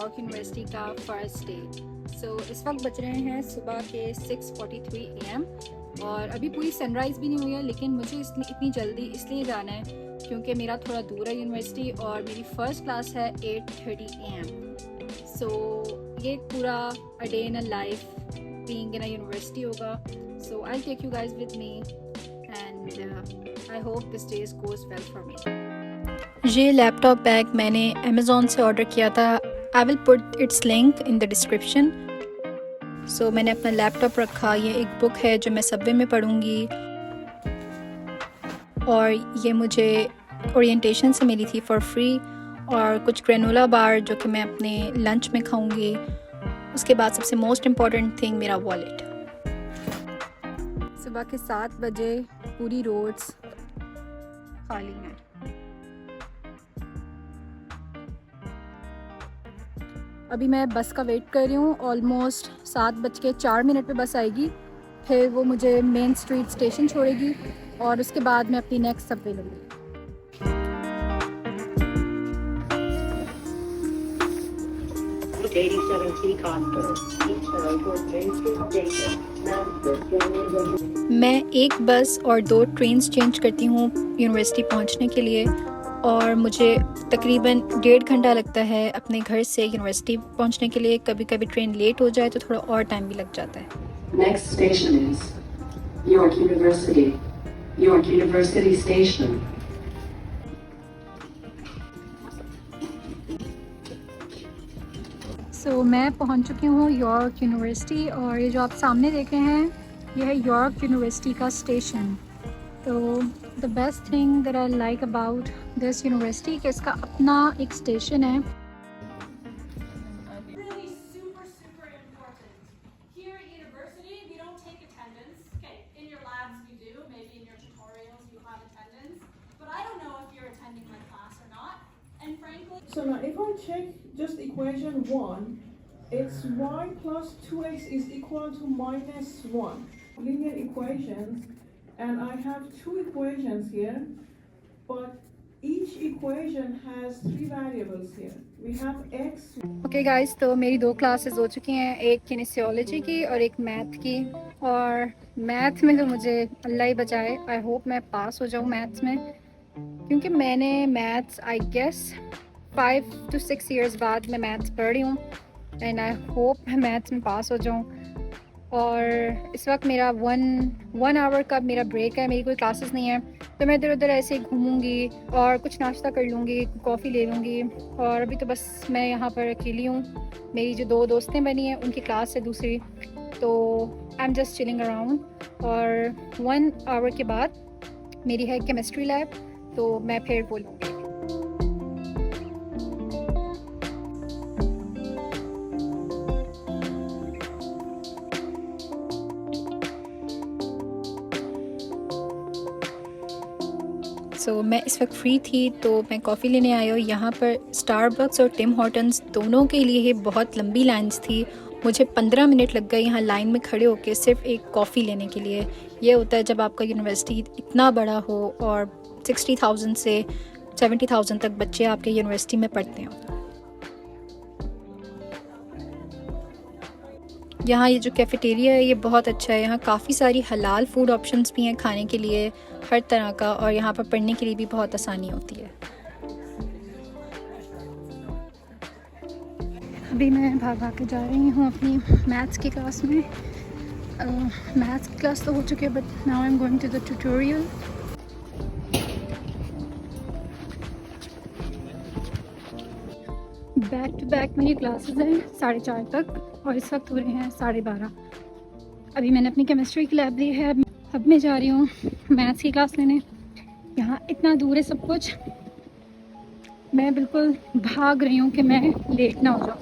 York university का first day. सो इस वक्त बज रहे हैं सुबह के 6:43 AM और अभी पूरी सनराइज़ भी नहीं हुई है, लेकिन मुझे इतनी जल्दी इसलिए जाना है क्योंकि मेरा थोड़ा दूर है यूनिवर्सिटी और मेरी फ़र्स्ट क्लास है 8:30 AM। सो ये पूरा a day in a life being in a university होगा। So I take you guys with me and I hope this days goes well for me. ये लैपटॉप बैग मैंने Amazon से order किया था। I will put its link in the description. So मैंने अपना laptop रखा। ये एक बुक है जो मैं सबवे में पढ़ूँगी और ये मुझे ओरिएंटेशन से मिली थी फॉर फ्री, और कुछ ग्रेनोला बार जो कि मैं अपने लंच में खाऊँगी। उसके बाद सबसे मोस्ट इम्पॉर्टेंट थिंग मेरा वॉलेट। सुबह के 7 बजे पूरी रोड्स खाली हैं। अभी मैं बस का वेट कर रही हूँ। ऑलमोस्ट 7:04 पे बस आएगी, फिर वो मुझे मेन स्ट्रीट स्टेशन छोड़ेगी और उसके बाद मैं अपनी नेक्स्ट सबवे लूँगी। मैं एक बस और 2 ट्रेन्स चेंज करती हूँ यूनिवर्सिटी पहुँचने के लिए, और मुझे तकरीबन 1.5 घंटा लगता है अपने घर से यूनिवर्सिटी पहुंचने के लिए। कभी कभी ट्रेन लेट हो जाए तो थोड़ा और टाइम भी लग जाता है। Next station is York University. York University Station. सो मैं पहुंच चुकी हूँ यॉर्क यूनिवर्सिटी, और ये जो आप सामने देख रहे हैं ये है यॉर्क यूनिवर्सिटी का स्टेशन। तो the best thing that I like about this university कि इसका अपना एक स्टेशन है। So now if I check just equation 1, it's y plus 2x is equal to minus 1. Linear equations, and I have 2 equations here, but each equation has 3 variables here. We have x. Okay guys, तो मेरी 2 classes हो चुकी हैं, एक kinesiology की और एक math की। और मैथ में तो मुझे अल्लाह ही बचाए, आई होप मैं पास हो जाऊँ मैथ्स में, क्योंकि मैंने maths I guess 5 to 6 years बाद मैं मैथ्स पढ़ रही हूँ एंड आई होप मैं मैथ्स में पास हो जाऊँ। और इस वक्त मेरा वन आवर का मेरा ब्रेक है, मेरी कोई क्लासेस नहीं है, तो मैं इधर उधर ऐसे ही घूमूंगी और कुछ नाश्ता कर लूँगी, कॉफ़ी ले लूँगी। और अभी तो बस मैं यहाँ पर अकेली हूँ। मेरी जो 2 दोस्तें बनी हैं उनकी क्लास है दूसरी, तो I am just chilling around. और 1 आवर के बाद मेरी है केमिस्ट्री लैब, तो मैं फिर वो लूँगी। सो मैं इस वक्त फ्री थी तो मैं कॉफ़ी लेने आई हूँ। यहाँ पर स्टारबक्स और टिम हॉर्टन्स दोनों के लिए ही बहुत लंबी लाइंस थी। मुझे 15 मिनट लग गए यहाँ लाइन में खड़े होकर सिर्फ एक कॉफ़ी लेने के लिए। ये होता है जब आपका यूनिवर्सिटी इतना बड़ा हो और 60,000 से 70,000 तक बच्चे आपके यूनिवर्सिटी में पढ़ते हैं। यहाँ ये जो कैफ़ेटेरिया है ये बहुत अच्छा है। यहाँ काफ़ी सारी हलाल फूड ऑप्शंस भी हैं खाने के लिए, हर तरह का, और यहाँ पर पढ़ने के लिए भी बहुत आसानी होती है। अभी मैं भाग के जा रही हूँ अपनी मैथ्स की क्लास में। मैथ्स की क्लास तो हो चुकी है, but now I am going to the tutorial. Back to back मेरी क्लासेस हैं 4:30 तक, और इस वक्त हो रहे हैं 12:30। अभी मैंने अपनी केमिस्ट्री की लैब ली है, अब मैं जा रही हूँ मैथ्स की क्लास लेने। यहाँ इतना दूर है सब कुछ, मैं बिल्कुल भाग रही हूँ कि मैं लेट ना हो जाऊँ,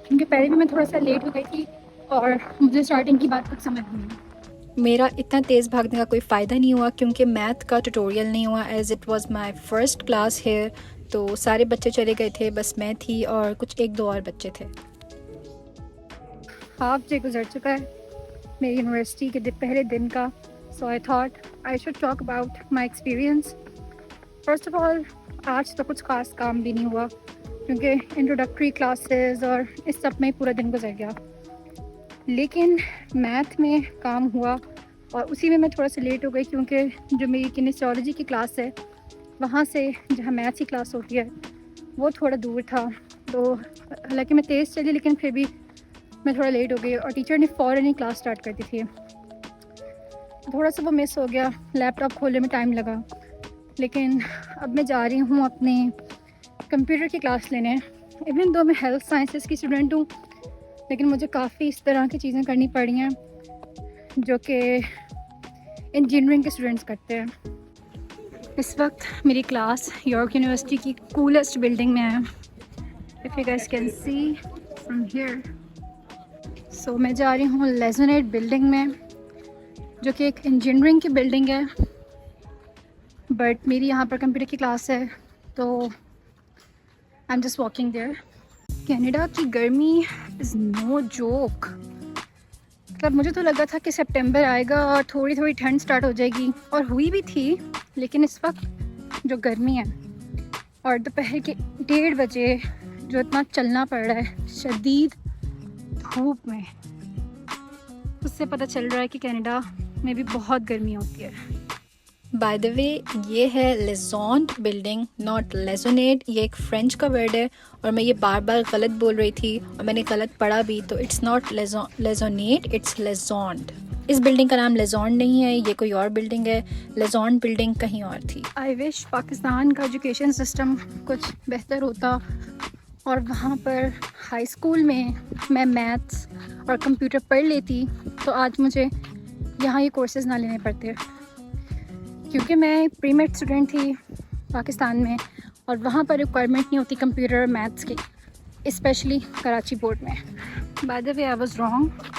क्योंकि पहले भी मैं थोड़ा सा लेट हो गई थी और मुझे स्टार्टिंग की बात कुछ समझ नहीं आई। मेरा इतना तेज़ भागने का कोई फ़ायदा नहीं हुआ क्योंकि मैथ का ट्यूटोरियल नहीं हुआ, as it was my first class है। तो सारे बच्चे चले गए थे, बस मैं थी और कुछ 1-2 और बच्चे थे। हाफ डे गुजर चुका है मेरी यूनिवर्सिटी के पहले दिन का, so I thought I should talk about my experience. First of all आज तो कुछ खास काम भी नहीं हुआ, क्योंकि इंट्रोडक्टरी क्लासेस और इस सब में पूरा दिन गुजर गया। लेकिन मैथ में काम हुआ और उसी में मैं थोड़ा सा लेट हो गई, क्योंकि जो मेरी किनेसियोलॉजी की क्लास है वहाँ से जहाँ मैथ्स की क्लास होती है वो थोड़ा दूर था। तो हालांकि मैं तेज़ चली लेकिन फिर भी मैं थोड़ा लेट हो गई और टीचर ने फ़ौरन ही क्लास स्टार्ट कर दी थी। थोड़ा सा वो मिस हो गया, लैपटॉप खोलने में टाइम लगा। लेकिन अब मैं जा रही हूँ अपने कंप्यूटर की क्लास लेने। इवन दो मैं हेल्थ साइंसेस की स्टूडेंट हूँ, लेकिन मुझे काफ़ी इस तरह की चीज़ें करनी पड़ी हैं जो कि इंजीनियरिंग के स्टूडेंट्स करते हैं। इस वक्त मेरी क्लास यॉर्क यूनिवर्सिटी की कूलेस्ट बिल्डिंग में है, if you guys can see from here. So मैं जा रही हूँ लेजोनेट बिल्डिंग में, जो कि एक इंजीनियरिंग की बिल्डिंग है, बट मेरी यहाँ पर कंप्यूटर की क्लास है तो I am just walking there. Canada की गर्मी इज़ नो जोक। मतलब मुझे तो लगा था कि सितंबर आएगा और थोड़ी थोड़ी ठंड स्टार्ट हो जाएगी, और हुई भी थी। लेकिन इस वक्त जो गर्मी है और दोपहर के 1:30 बजे जो इतना चलना पड़ रहा है शदीद धूप में, उससे पता चल रहा है कि कनाडा में भी बहुत गर्मी होती है। बाय द वे, ये है लेजोंट बिल्डिंग, नॉट लेजोनेट। ये एक फ्रेंच का वर्ड है और मैं ये बार बार गलत बोल रही थी और मैंने गलत पढ़ा भी। तो इट्स नॉट लेजोनेट, इट्स लेजोंट। इस बिल्डिंग का नाम लेजोंट नहीं है, ये कोई और बिल्डिंग है। लेजोंट बिल्डिंग कहीं और थी। आई विश पाकिस्तान का एजुकेशन सिस्टम कुछ बेहतर होता और वहाँ पर हाई स्कूल में मैं मैथ्स और कंप्यूटर पढ़ लेती, तो आज मुझे यहाँ ये कोर्सेज़ ना लेने पड़ते। क्योंकि मैं प्री मेड स्टूडेंट थी पाकिस्तान में और वहाँ पर रिक्वायरमेंट नहीं होती कंप्यूटर और मैथ्स की, स्पेशली कराची बोर्ड में। By the way, I was wrong.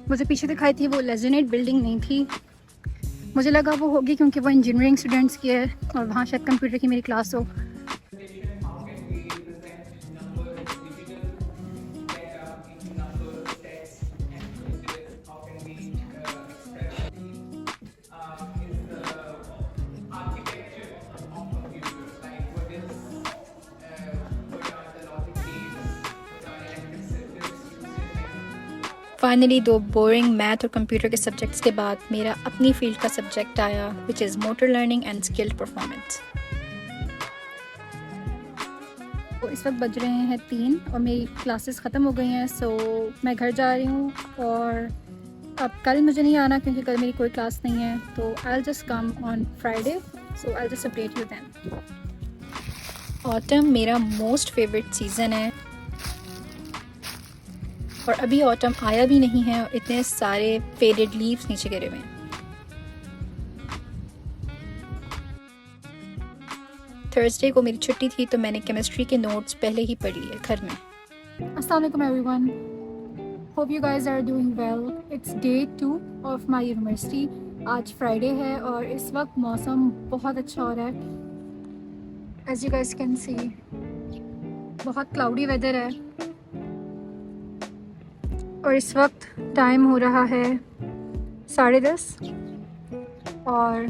मुझे पीछे दिखाई थी वो लेजोनेट बिल्डिंग नहीं थी, मुझे लगा वो होगी क्योंकि वो इंजीनियरिंग स्टूडेंट्स की है और वहाँ शायद कंप्यूटर की मेरी क्लास हो। फाइनली 2 बोरिंग मैथ और कंप्यूटर के सब्जेक्ट्स के बाद मेरा अपनी फील्ड का सब्जेक्ट आया, which is motor learning and skilled performance. तो इस वक्त बज रहे हैं 3 और मेरी क्लासेस ख़त्म हो गई हैं। सो मैं घर जा रही हूँ और अब कल मुझे नहीं आना क्योंकि कल मेरी कोई क्लास नहीं है। तो I will just come on Friday, so I will just update you then. Autumn मेरा मोस्ट फेवरेट सीज़न है और अभी ऑटम आया भी नहीं है और इतने सारे फेडेड लीव्स नीचे गिरे हुए हैं। थर्सडे को मेरी छुट्टी थी तो मैंने केमिस्ट्री के नोट्स पहले ही पढ़ लिए घर में। अस्सलाम वालेकुम everyone, hope you guys are doing well. It's day 2 of my university. आज फ्राइडे है और इस वक्त मौसम बहुत अच्छा हो रहा है। As you guys can see बहुत क्लाउडी वेदर है और इस वक्त टाइम हो रहा है 10:30 और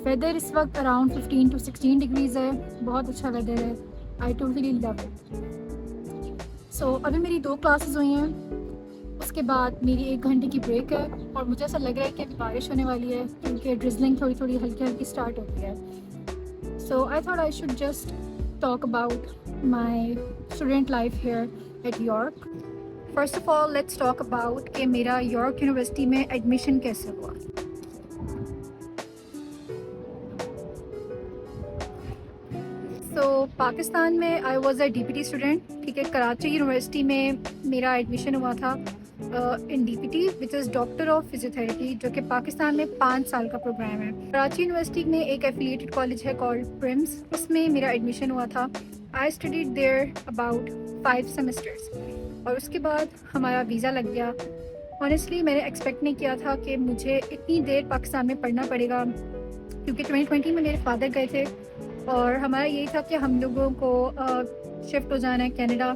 वेदर इस वक्त अराउंड 15 to 16 डिग्रीज़ है। बहुत अच्छा वेदर है, आई टोटली लव इट। सो अभी मेरी 2 क्लासेस हुई हैं, उसके बाद मेरी 1 घंटे की ब्रेक है और मुझे ऐसा लग रहा है कि अभी बारिश होने वाली है क्योंकि ड्रिजलिंग थोड़ी थोड़ी हल्की हल्की स्टार्ट होती है। So I thought I should just talk about my student life here at York. First of all let's talk about कि मेरा यॉर्क यूनिवर्सिटी में एडमिशन कैसे हुआ। तो पाकिस्तान में I was a DPT student, ठीक है। कराची यूनिवर्सिटी में मेरा एडमिशन हुआ था इन DPT which is doctor of physiotherapy, जो कि पाकिस्तान में 5 साल का प्रोग्राम है। कराची यूनिवर्सिटी में एक एफिलिएटेड कॉलेज है कॉल्ड प्रिम्स, उसमें मेरा एडमिशन हुआ था। I studied there about 5 semesters और उसके बाद हमारा वीज़ा लग गया। ऑनेस्टली मैंने एक्सपेक्ट नहीं किया था कि मुझे इतनी देर पाकिस्तान में पढ़ना पड़ेगा, क्योंकि 2020 में मेरे फादर गए थे और हमारा यही था कि हम लोगों को शिफ्ट हो जाना है कनाडा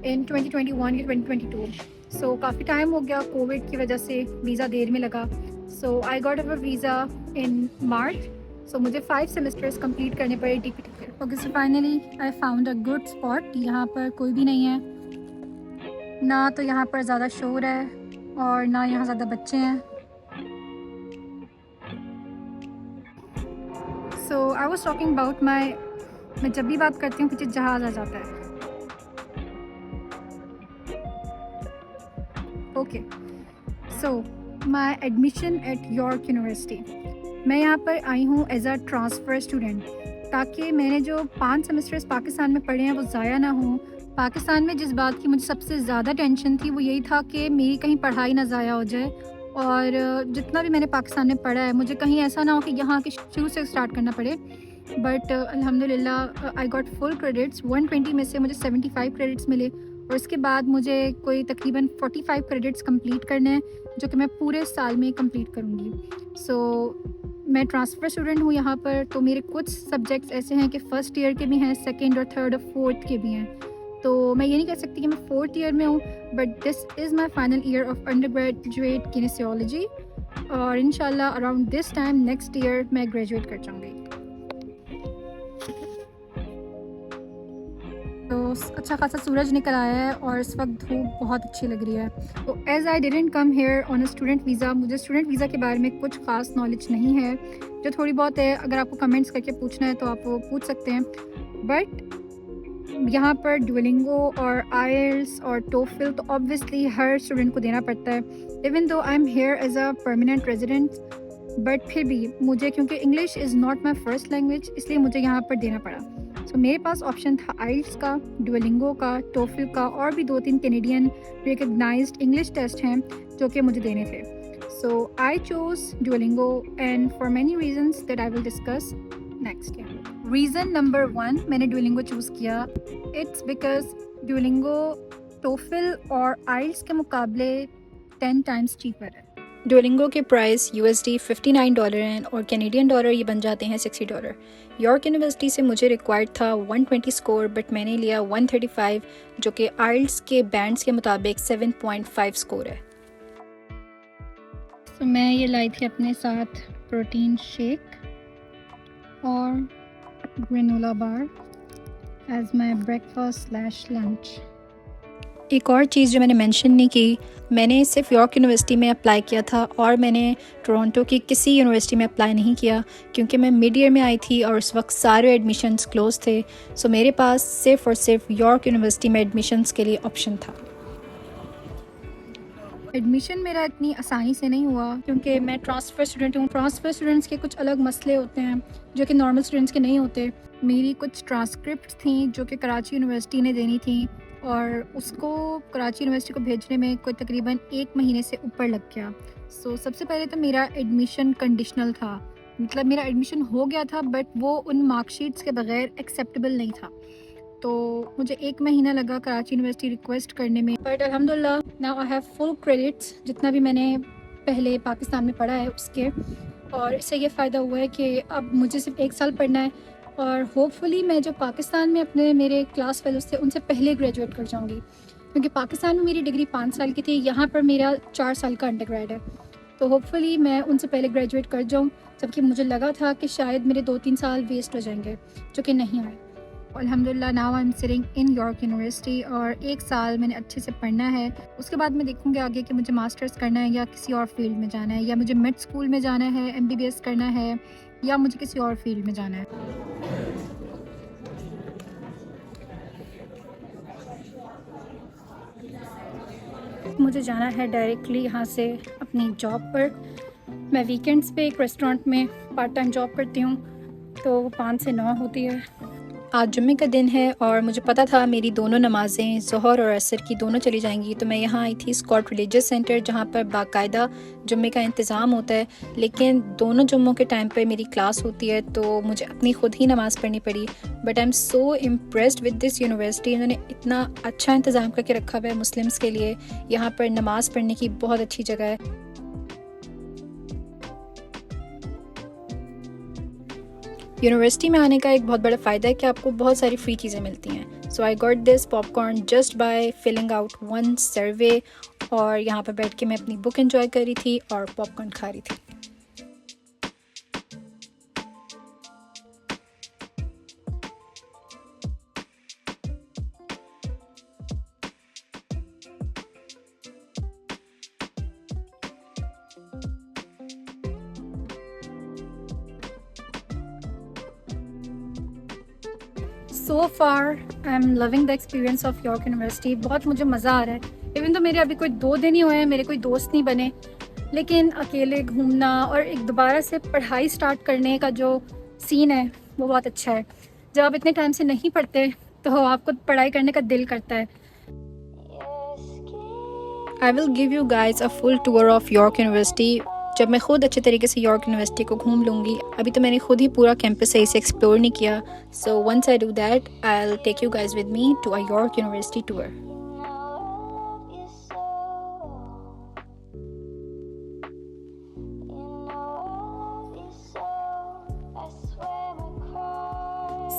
इन 2021 या 2022। सो काफ़ी टाइम हो गया, कोविड की वजह से वीज़ा देर में लगा। सो आई गॉट अवर वीज़ा इन मार्च। सो मुझे 5 सेमेस्टर्स कंप्लीट करने पड़े DPT के। Okay, so finally I found a good spot. यहाँ पर कोई भी नहीं है, ना तो यहाँ पर ज़्यादा शोर है और ना यहाँ ज़्यादा बच्चे हैं। So I was talking about my, मैं जब भी बात करती हूँ पीछे जहाज़ आ जाता है। Okay, so my admission eight York university. मैं यहाँ पर आई हूँ एज अ ट्रांसफ़र स्टूडेंट, ताकि मैंने जो 5 सेमेस्टर्स पाकिस्तान में पढ़े हैं वो ज़ाया ना हो। पाकिस्तान में जिस बात की मुझे सबसे ज़्यादा टेंशन थी वो यही था कि मेरी कहीं पढ़ाई ना ज़ाया हो जाए, और जितना भी मैंने पाकिस्तान में पढ़ा है मुझे कहीं ऐसा ना हो कि यहाँ के शुरू से स्टार्ट करना पड़े। बट अल्हम्दुलिल्लाह आई गॉट फुल क्रेडिट्स। 120 में से मुझे 75 क्रेडिट्स मिले, और इसके बाद मुझे कोई तकरीबन 45 क्रेडिट्स कंप्लीट करने हैं, जो कि मैं पूरे साल में कंप्लीट करूँगी। सो मैं ट्रांसफ़र स्टूडेंट हूँ यहाँ पर, तो मेरे कुछ सब्जेक्ट्स ऐसे हैं कि फ़र्स्ट ईयर के भी हैं, सेकंड और थर्ड और फोर्थ के भी हैं। तो मैं ये नहीं कह सकती कि मैं 4th ईयर में हूँ, but this is my final year of under graduate kinesiology, और इंशाल्लाह around this time next year मैं ग्रेजुएट कर जाऊँगी। तो अच्छा खासा सूरज निकल आया है और इस वक्त धूप बहुत अच्छी लग रही है। तो as I didn't come here on a student visa, मुझे स्टूडेंट वीज़ा के बारे में कुछ ख़ास नॉलेज नहीं है। जो थोड़ी बहुत है, अगर आपको कमेंट्स करके पूछना है तो आप वो पूछ सकते हैं। बट यहाँ पर डुओलिंगो और आयल्स और टोफिल तो ऑब्वियसली हर स्टूडेंट को देना पड़ता है, even though I am here as a permanent resident. But फिर भी मुझे, क्योंकि English is not my first language, इसलिए मुझे यहाँ पर देना पड़ा। सो मेरे पास ऑप्शन था आइल्स का, डुओलिंगो का, टोफिल का, और भी 2-3 कैनेडियन रिकग्नाइज्ड इंग्लिश टेस्ट हैं जो कि मुझे देने थे। So I chose Duolingo and for many reasons that I will discuss next year. Reason number 1 मैंने डुओलिंगो चूज़ किया, इट्स बिकॉज डुओलिंगो टोफिल और आइल्स के मुकाबले 10 टाइम्स चीपर है। डुओलिंगो के प्राइस USD $59 हैं और कैनेडियन डॉलर ये बन जाते हैं $60। यॉर्क यूनिवर्सिटी से मुझे रिक्वायर्ड था 120 स्कोर, बट मैंने लिया 135, जो कि आइल्स के बैंड्स के मुताबिक 7.5 स्कोर है। तो मैं ये लाई थी अपने साथ प्रोटीन शेक और granola bar as my breakfast / lunch. एक और चीज़ जो मैंने मेंशन नहीं की, मैंने सिर्फ यॉर्क यूनिवर्सिटी में अप्लाई किया था और मैंने टोरंटो की किसी यूनिवर्सिटी में अप्लाई नहीं किया, क्योंकि मैं मिड ईयर में आई थी और उस वक्त सारे एडमिशन्स क्लोज थे। सो मेरे पास सिर्फ और सिर्फ यॉर्क यूनिवर्सिटी में एडमिशन्स के लिए ऑप्शन था। एडमिशन मेरा इतनी आसानी से नहीं हुआ, क्योंकि मैं ट्रांसफ़र स्टूडेंट हूँ। ट्रांसफ़र स्टूडेंट्स के कुछ अलग मसले होते हैं जो कि नॉर्मल स्टूडेंट्स के नहीं होते। मेरी कुछ ट्रांसक्रिप्ट थी जो कि कराची यूनिवर्सिटी ने देनी थी, और उसको कराची यूनिवर्सिटी को भेजने में कोई तकरीबन 1 महीने से ऊपर लग गया। सो सबसे पहले तो मेरा एडमिशन कंडीशनल था, मतलब मेरा एडमिशन हो गया था बट वो उन मार्कशीट्स के बगैर एक्सेप्टेबल नहीं था। तो मुझे 1 महीना लगा कराची यूनिवर्सिटी रिक्वेस्ट करने में, बट अल्हम्दुलिल्लाह now I have full credits जितना भी मैंने पहले पाकिस्तान में पढ़ा है उसके। और इससे ये फ़ायदा हुआ है कि अब मुझे सिर्फ 1 साल पढ़ना है, और होपफुली मैं जो पाकिस्तान में अपने मेरे क्लास फेलोज थे उनसे पहले ग्रेजुएट कर जाऊंगी, क्योंकि पाकिस्तान में मेरी डिग्री 5 साल की थी, यहाँ पर मेरा 4 साल का अंडरग्रेड है। तो होपफुली मैं उनसे पहले ग्रेजुएट कर जाऊँ, जबकि मुझे लगा था कि शायद मेरे 2-3 साल वेस्ट हो जाएंगे, जो कि नहीं आए। अल्हम्दुलिल्लाह now I am sitting in York university, और 1 साल मैंने अच्छे से पढ़ना है। उसके बाद मैं देखूँगी आगे कि मुझे मास्टर्स करना है या किसी और फील्ड में जाना है, या मुझे मिड स्कूल में जाना है, MBBS करना है, या मुझे किसी और फील्ड में जाना है। मुझे जाना है डायरेक्टली यहाँ से अपनी जॉब पर। मैं वीकेंड्स पे एक रेस्टोरेंट में पार्ट टाइम जॉब करती हूँ, तो वो 5 से 9 होती है। आज जुम्मे का दिन है और मुझे पता था मेरी दोनों नमाज़ें ज़ोहर और असर की दोनों चली जाएंगी, तो मैं यहाँ आई थी स्कॉट रिलीजियस सेंटर, जहाँ पर बाकायदा जुम्मे का इंतज़ाम होता है। लेकिन दोनों जुम्मों के टाइम पर मेरी क्लास होती है, तो मुझे अपनी ख़ुद ही नमाज़ पढ़नी पड़ी। But I am so impressed with this university, इन्होंने इतना अच्छा इंतज़ाम करके रखा हुआ है मुस्लिम्स के लिए। यहाँ पर नमाज़ पढ़ने की बहुत अच्छी जगह है। यूनिवर्सिटी में आने का एक बहुत बड़ा फ़ायदा है कि आपको बहुत सारी फ्री चीज़ें मिलती हैं। So I got this popcorn just by filling out 1 survey, और यहाँ पर बैठ के मैं अपनी बुक एंजॉय कर रही थी और पॉपकॉर्न खा रही थी। So far I am loving the experience of York University. बहुत मुझे मज़ा आ रहा है। इवन तो मेरे अभी कोई 2 दिन ही हुए हैं, मेरे कोई दोस्त नहीं बने, लेकिन अकेले घूमना और एक दोबारा से पढ़ाई स्टार्ट करने का जो सीन है वो बहुत अच्छा है। जब आप इतने टाइम से नहीं पढ़ते तो आपको पढ़ाई करने का दिल करता है। I will give you guys a full tour of York University जब मैं खुद अच्छे तरीके से यॉर्क यूनिवर्सिटी को घूम लूँगी। अभी तो मैंने खुद ही पूरा कैंपस सही से एक्सप्लोर नहीं किया। So once I do that I will take you guys with me to a York university tour.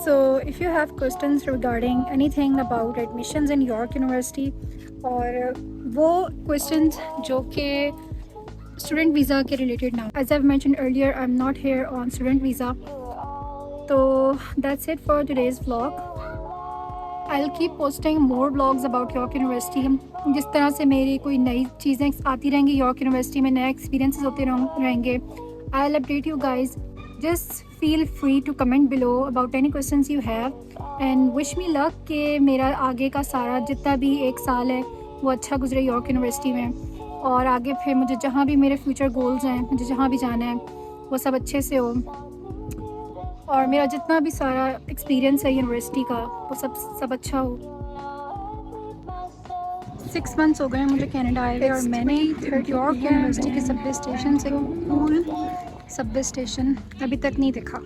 So if you have questions regarding anything about admissions in York University और वो questions जो कि student visa के related ना, as I've mentioned earlier, I'm not here on student visa. So that's it for today's vlog. I'll keep posting more vlogs about York University. जिस तरह से मेरी कोई नई चीज़ें आती रहेंगी York University में, नए experiences होते रहेंगे, I'll update you guys. Just feel free to comment below about any questions you have and wish me luck कि मेरा आगे का सारा जितना भी 1 साल है वो अच्छा गुजरे यॉर्क यूनिवर्सिटी में, और आगे फिर मुझे जहाँ भी मेरे फ्यूचर गोल्स हैं, मुझे जहाँ भी जाना है वो सब अच्छे से हो, और मेरा जितना भी सारा एक्सपीरियंस है यूनिवर्सिटी का वो सब अच्छा हो। 6 मंथ्स हो गए हैं मुझे कनाडा आए हुए, और मैंने यॉर्क यूनिवर्सिटी के सबवे स्टेशन से कूल सबवे स्टेशन अभी तक नहीं देखा।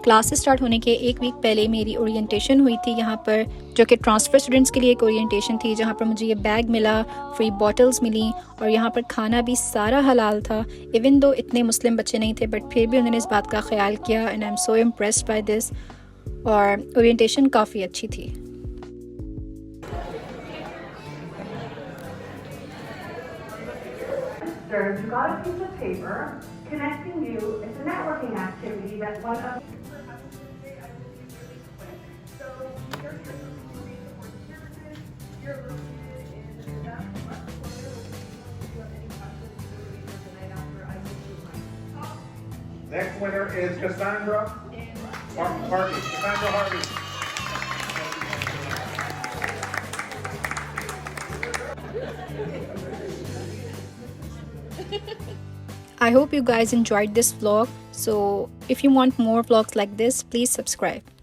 क्लासेस स्टार्ट होने के 1 वीक पहले मेरी ओरिएंटेशन हुई थी यहाँ पर, जो कि ट्रांसफ़र स्टूडेंट्स के लिए एक ओरिएंटेशन थी, जहाँ पर मुझे ये बैग मिला, फ्री बॉटल्स मिली, और यहाँ पर खाना भी सारा हलाल था। इवन दो इतने मुस्लिम बच्चे नहीं थे, बट फिर भी उन्होंने इस बात का ख्याल किया, and I am so impressed by this. और ओरिएंटेशन काफ़ी अच्छी थी। You got a piece of paper connecting you. It's a networking activity that one of so you're here for services. You're located in the left corner. If you have any questions for the night after, I will do my talk. Next winner is Cassandra Harvey. Cassandra Harvey. I hope you guys enjoyed this vlog. So if you want more vlogs like this, please subscribe.